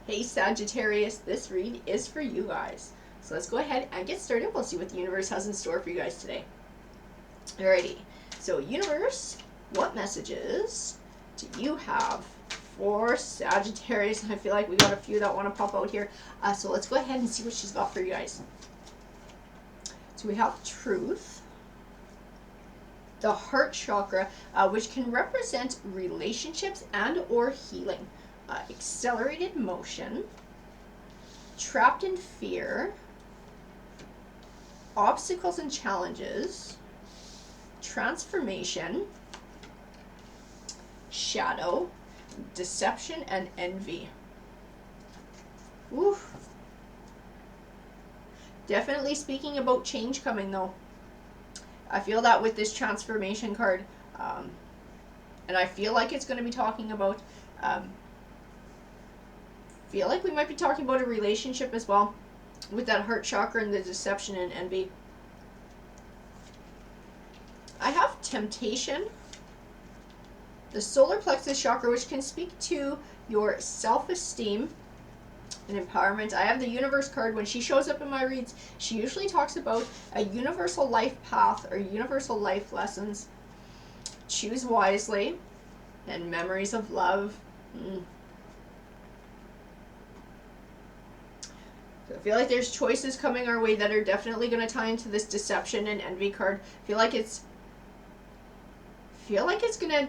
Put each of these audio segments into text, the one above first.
Hey Sagittarius, this read is for you guys. So let's go ahead and get started. We'll see what the universe has in store for you guys today. Alrighty, so universe, what messages do you have for Sagittarius? I feel like we got a few that want to pop out here. So let's go ahead and see what she's got for you guys. So we have truth, the heart chakra, which can represent relationships and or healing. Accelerated motion, trapped in fear, obstacles and challenges, transformation, shadow, deception, and envy. Oof. Definitely speaking about change coming though. I feel that with this transformation card, and I feel like it's going to be talking about feel like we might be talking about a relationship as well with that heart chakra and the deception and envy. I have temptation, the solar plexus chakra, which can speak to your self-esteem and empowerment. I have the universe card. When she shows up in my reads, she usually talks about a universal life path or universal life lessons. Choose wisely and memories of love. I feel like there's choices coming our way that are definitely going to tie into this deception and envy card. I feel like it's going to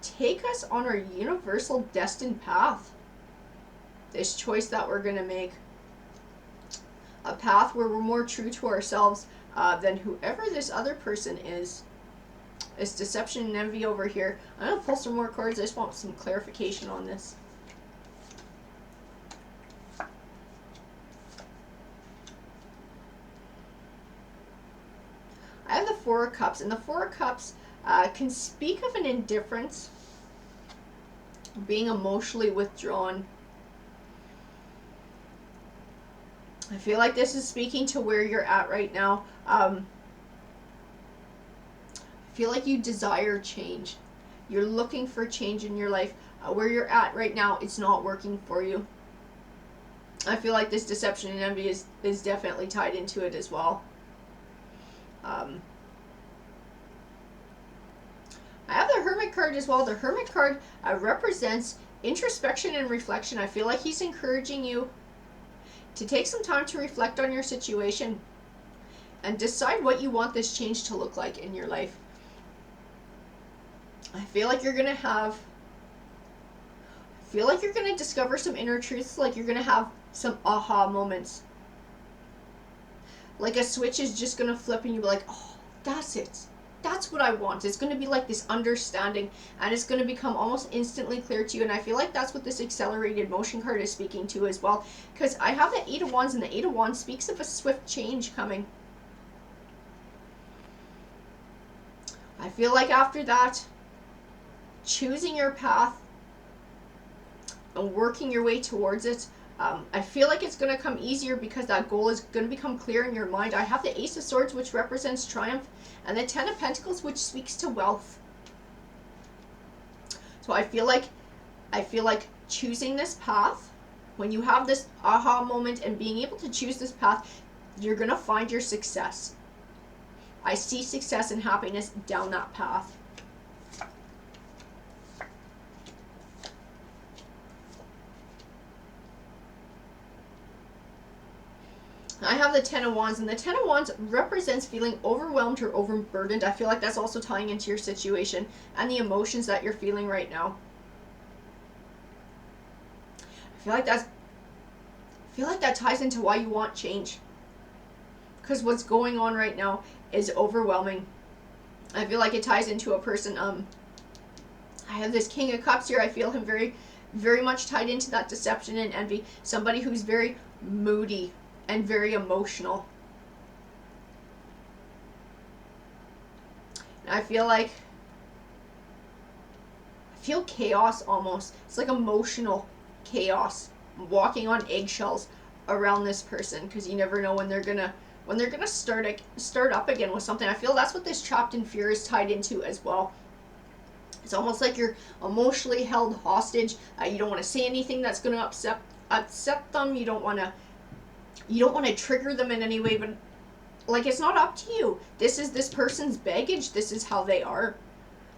take us on our universal destined path. This choice that we're going to make. A path where we're more true to ourselves than whoever this other person is. It's deception and envy over here. I'm going to pull some more cards. I just want some clarification on this. I have the Four of Cups, and the Four of Cups can speak of an indifference, being emotionally withdrawn. I feel like this is speaking to where you're at right now. I feel like you desire change. You're looking for change in your life. Where you're at right now, it's not working for you. I feel like this deception and envy is definitely tied into it as well. I have the Hermit card as well. The Hermit card represents introspection and reflection. I feel like he's encouraging you to take some time to reflect on your situation and decide what you want this change to look like in your life. I feel like you're going to discover some inner truths, like you're going to have some aha moments. Like a switch is just going to flip and you'll be like, oh, that's it. That's what I want. It's going to be like this understanding, and it's going to become almost instantly clear to you. And I feel like that's what this accelerated motion card is speaking to as well, because I have the Eight of Wands, and the Eight of Wands speaks of a swift change coming. I feel like after that, choosing your path and working your way towards it, I feel like it's going to come easier because that goal is going to become clear in your mind. I have the Ace of Swords, which represents triumph, and the Ten of Pentacles, which speaks to wealth. So I feel like choosing this path, when you have this aha moment and being able to choose this path, you're going to find your success. I see success and happiness down that path. I have the Ten of Wands, and the Ten of Wands represents feeling overwhelmed or overburdened. I feel like that's also tying into your situation and the emotions that you're feeling right now. I feel like that ties into why you want change. Because what's going on right now is overwhelming. I feel like it ties into a person. I have this King of Cups here. I feel him very, very much tied into that deception and envy. Somebody who's very moody and very emotional. And I feel chaos almost. It's like emotional chaos. I'm walking on eggshells around this person because you never know when they're gonna start up again with something. I feel that's what this trapped in fear is tied into as well. It's almost like you're emotionally held hostage. You don't want to say anything that's going to upset them. You don't want to trigger them in any way, but like, it's not up to you. This is this person's baggage. This is how they are.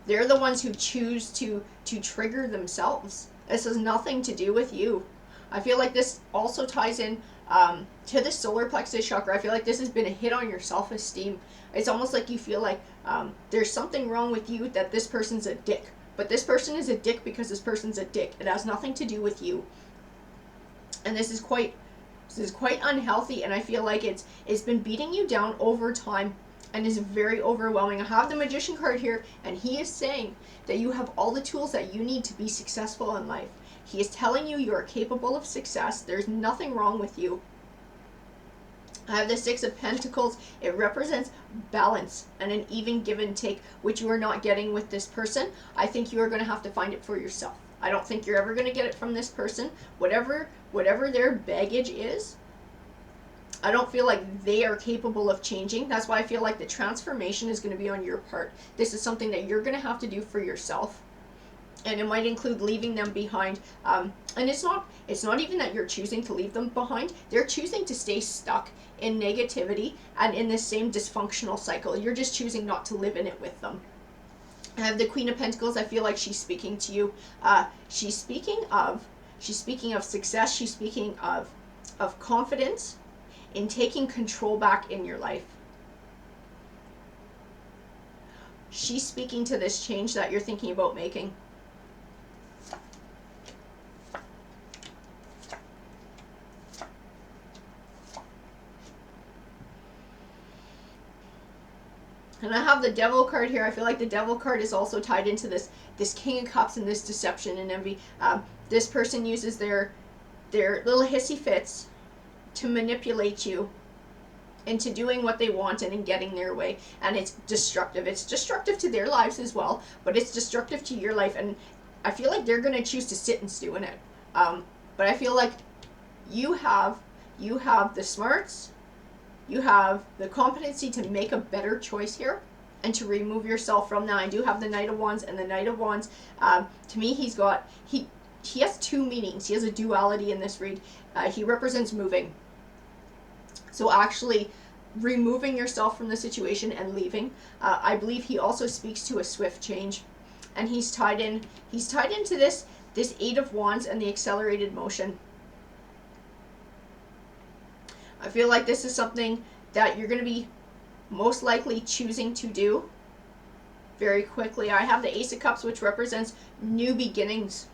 They're the ones who choose to trigger themselves. This has nothing to do with you. I feel like this also ties in to the solar plexus chakra. I feel like this has been a hit on your self-esteem. It's almost like you feel like there's something wrong with you, that this person's a dick. But this person is a dick because this person's a dick. It has nothing to do with you. And this is quite unhealthy, and I feel like it's been beating you down over time and is very overwhelming. I have the Magician card here, and he is saying that you have all the tools that you need to be successful in life. He is telling you you are capable of success. There's nothing wrong with you. I have the Six of Pentacles. It represents balance and an even give and take, which you are not getting with this person. I think you are going to have to find it for yourself. I don't think you're ever going to get it from this person. Whatever their baggage is, I don't feel like they are capable of changing. That's why I feel like the transformation is going to be on your part. This is something that you're going to have to do for yourself. And it might include leaving them behind. And it's not even that you're choosing to leave them behind. They're choosing to stay stuck in negativity and in this same dysfunctional cycle. You're just choosing not to live in it with them. I have the Queen of Pentacles. I feel like she's speaking to you. She's speaking of success. She's speaking of confidence in taking control back in your life. She's speaking to this change that you're thinking about making. And I have the Devil card here. I feel like the Devil card is also tied into this King of Cups and this deception and envy. This person uses their little hissy fits to manipulate you into doing what they want and in getting their way. And it's destructive. It's destructive to their lives as well, but it's destructive to your life. And I feel like they're going to choose to sit and stew in it. But I feel like you have the smarts, you have the competency to make a better choice here and to remove yourself from that. I do have the Knight of Wands, and the Knight of Wands, to me, he has two meanings. He has a duality in this read. He represents moving. So actually removing yourself from the situation and leaving. I believe he also speaks to a swift change. And he's tied into this Eight of Wands and the accelerated motion. I feel like this is something that you're going to be most likely choosing to do very quickly. I have the Ace of Cups, which represents new beginnings.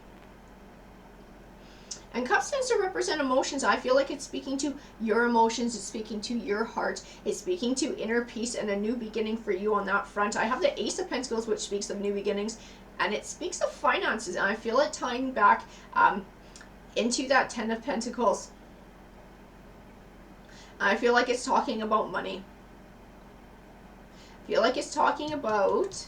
And Cups tends to represent emotions. I feel like it's speaking to your emotions. It's speaking to your heart. It's speaking to inner peace and a new beginning for you on that front. I have the Ace of Pentacles, which speaks of new beginnings. And it speaks of finances. And I feel it tying back into that Ten of Pentacles. I feel like it's talking about money. I feel like it's talking about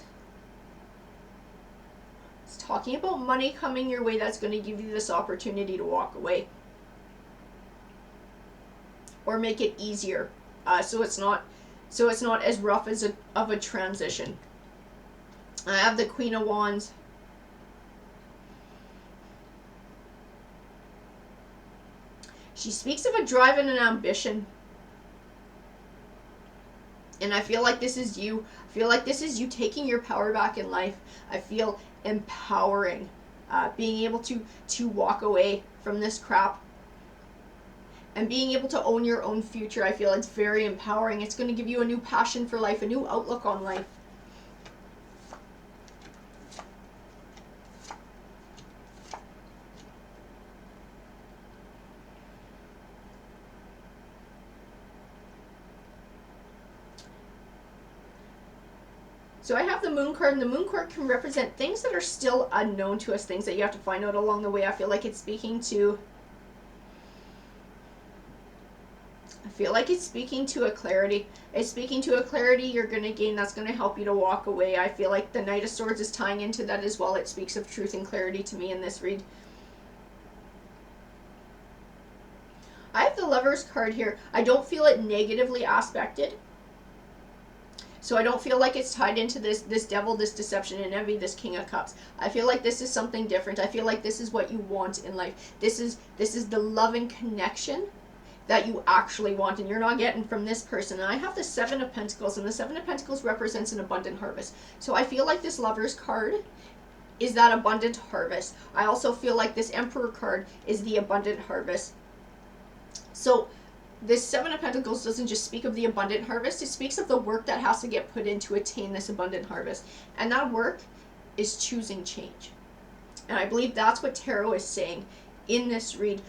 money coming your way that's going to give you this opportunity to walk away. Or make it easier. So it's not as rough as of a transition. I have the Queen of Wands. She speaks of a drive and an ambition. And I feel like this is you. I feel like this is you taking your power back in life. I feel empowering. Being able to walk away from this crap. And being able to own your own future. I feel it's very empowering. It's going to give you a new passion for life. A new outlook on life. So I have the Moon card, and the Moon card can represent things that are still unknown to us, things that you have to find out along the way. I feel like it's speaking to a clarity. It's speaking to a clarity you're going to gain that's going to help you to walk away. I feel like the Knight of Swords is tying into that as well. It speaks of truth and clarity to me in this read. I have the Lovers card here. I don't feel it negatively aspected. So I don't feel like it's tied into this devil, this deception and envy, this King of Cups. I feel like this is something different. I feel like this is what you want in life. This is the loving connection that you actually want, and you're not getting from this person. And I have the Seven of Pentacles, and the Seven of Pentacles represents an abundant harvest. So I feel like this Lover's card is that abundant harvest. I also feel like this Emperor card is the abundant harvest. So this Seven of Pentacles doesn't just speak of the abundant harvest, it speaks of the work that has to get put in to attain this abundant harvest. And that work is choosing change. And I believe that's what Tarot is saying in this read.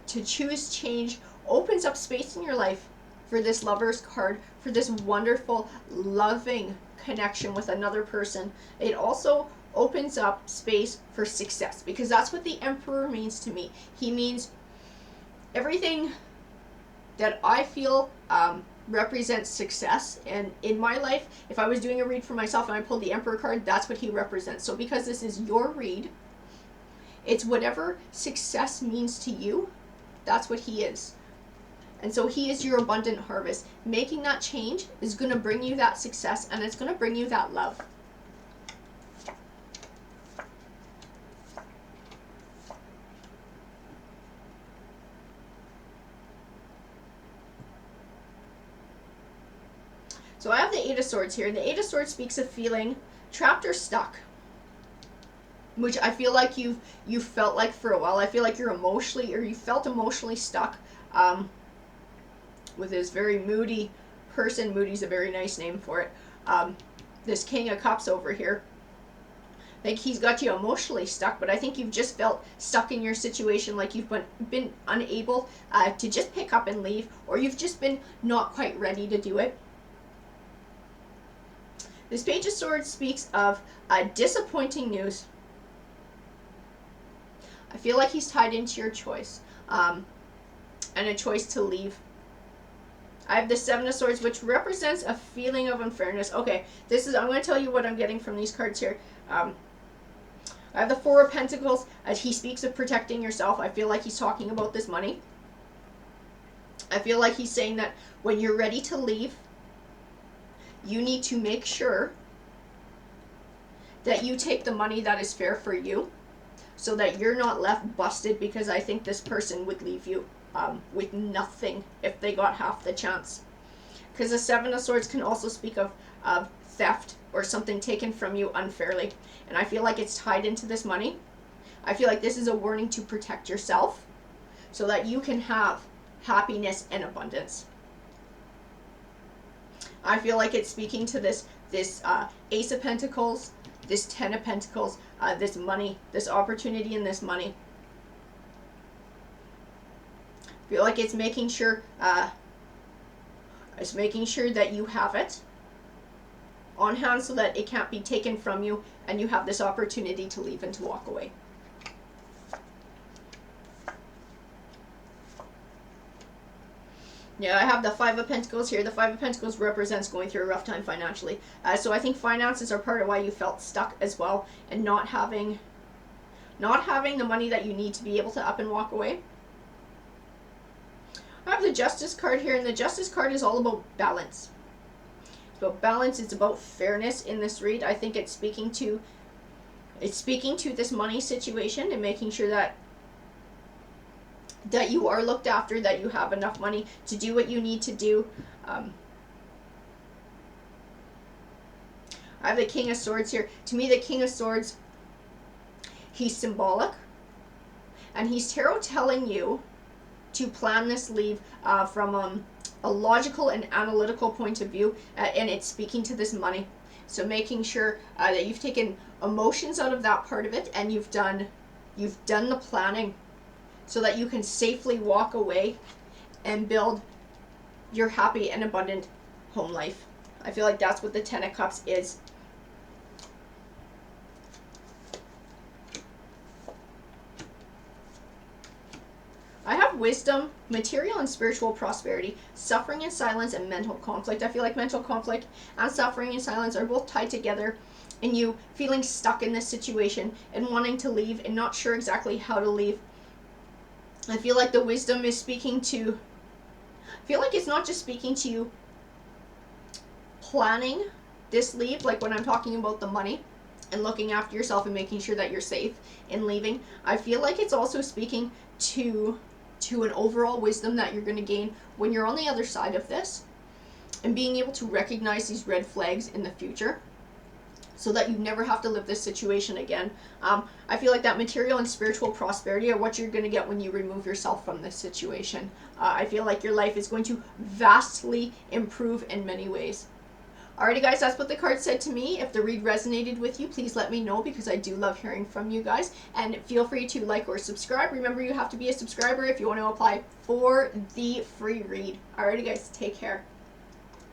To choose change opens up space in your life for this Lover's card, for this wonderful, loving connection with another person. It also opens up space for success, because that's what the Emperor means to me. He means everything that I feel represents success. And in my life, if I was doing a read for myself and I pulled the Emperor card, that's what he represents. So because this is your read, it's whatever success means to you, that's what he is. And so he is your abundant harvest. Making that change is going to bring you that success, and it's going to bring you that love. So I have the Eight of Swords here, and the Eight of Swords speaks of feeling trapped or stuck, which I feel like you felt like for a while. I feel like you're emotionally, or you felt emotionally stuck with this very moody person. Moody's a very nice name for it. This King of Cups over here. I think he's got you emotionally stuck, but I think you've just felt stuck in your situation, like you've been unable to just pick up and leave, or you've just been not quite ready to do it. This Page of Swords speaks of disappointing news. I feel like he's tied into your choice, and a choice to leave. I have the Seven of Swords, which represents a feeling of unfairness. Okay, I'm going to tell you what I'm getting from these cards here. I have the Four of Pentacles, as he speaks of protecting yourself. I feel like he's talking about this money. I feel like he's saying that when you're ready to leave, you need to make sure that you take the money that is fair for you, so that you're not left busted, because I think this person would leave you with nothing if they got half the chance. Because the Seven of Swords can also speak of theft or something taken from you unfairly. And I feel like it's tied into this money. I feel like this is a warning to protect yourself so that you can have happiness and abundance. I feel like it's speaking to this Ace of Pentacles, this Ten of Pentacles, this money, this opportunity and this money. I feel like it's making sure that you have it on hand so that it can't be taken from you, and you have this opportunity to leave and to walk away. Yeah, I have the Five of Pentacles here. The Five of Pentacles represents going through a rough time financially. So I think finances are part of why you felt stuck as well, and not having the money that you need to be able to up and walk away. I have the Justice card here, and the Justice card is all about balance. It's about balance. It's about fairness in this read. I think it's speaking to this money situation and making sure that you are looked after, that you have enough money to do what you need to do. I have the King of Swords here. To me, the King of Swords, he's symbolic, and he's tarot telling you to plan this leave from a logical and analytical point of view, and it's speaking to this money. So making sure that you've taken emotions out of that part of it, and you've done the planning, so that you can safely walk away and build your happy and abundant home life. I feel like that's what the Ten of Cups is. I have wisdom, material and spiritual prosperity, suffering and silence, and mental conflict. I feel like mental conflict and suffering and silence are both tied together in you feeling stuck in this situation and wanting to leave and not sure exactly how to leave. I feel like the wisdom is speaking to, I feel like it's not just speaking to you planning this leave, like when I'm talking about the money and looking after yourself and making sure that you're safe in leaving, I feel like it's also speaking to an overall wisdom that you're going to gain when you're on the other side of this, and being able to recognize these red flags in the future so that you never have to live this situation again. I feel like that material and spiritual prosperity are what you're going to get when you remove yourself from this situation. I feel like your life is going to vastly improve in many ways. Alrighty guys, that's what the card said to me. If the read resonated with you, please let me know, because I do love hearing from you guys. And feel free to like or subscribe. Remember, you have to be a subscriber if you want to apply for the free read. Alrighty guys, take care.